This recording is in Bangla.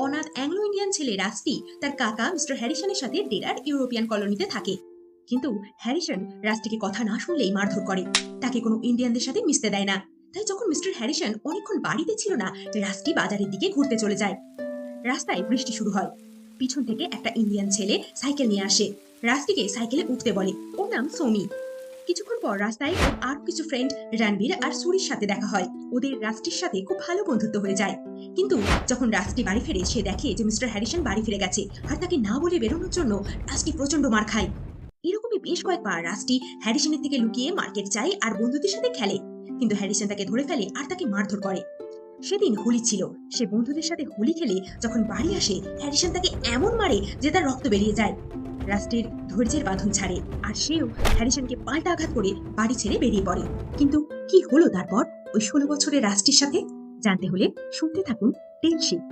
অনাথ অ্যাংলো ইন্ডিয়ান ছেলে রাস্টি তার কাকা মিস্টার হ্যারিসনের সাথে ডেরার ইউরোপিয়ান কলোনিতে থাকে। কিন্তু হ্যারিসন রাস্টিকে কথা না শুনলেই মারধর করে, তাকে কোনো ইন্ডিয়ানদের সাথে মিশতে দেয় না। তাই যখন মিস্টার হ্যারিসন অনেকক্ষণ বাড়িতে ছিল না, রাস্টি বাজারের দিকে ঘুরতে চলে যায়। রাস্তায় বৃষ্টি শুরু হয়। পিছন থেকে একটা ইন্ডিয়ান ছেলে সাইকেল নিয়ে আসে, রাস্টিকে সাইকেলে উঠতে বলে। ওর নাম সোমি। কিছুক্ষণ পর রাস্তায় ওর আর কিছু ফ্রেন্ড রণবীর আর সুরির সাথে দেখা হয়। ওদের রাস্টির সাথে খুব ভালো বন্ধুত্ব হয়ে যায়। কিন্তু যখন রাস্টি বাড়ি ফেরে, সে দেখে যে মিস্টার হ্যারিসন বাড়ি ফিরে গেছে, আর তাকে না বলে বেরোনোর জন্য রাস্টি প্রচন্ড মার খায়। এরকমই বেশ কয়েকবার রাস্টি হ্যারিসনের থেকে লুকিয়ে মার্কেট যায় আর বন্ধুদের সাথে খেলে, কিন্তু হ্যারিসন তাকে ধরে ফেলে আর তাকে মারধর করে। সেদিন হোলি ছিল, সে বন্ধুদের সাথে হোলি খেলে যখন বাড়ি আসে, হ্যারিসন তাকে এমন মারে যে তার রক্ত বেরিয়ে যায়। রাস্টির ধৈর্যের বাঁধন ছাড়ে, আর সেও হ্যারিসনকে পাল্টা আঘাত করে বাড়ি ছেড়ে বেরিয়ে পড়ে। কিন্তু কি হলো তারপর ওই 16 বছরের রাস্টির সাথে, জানতে হলে শুনতে থাকুন টেলশিপ।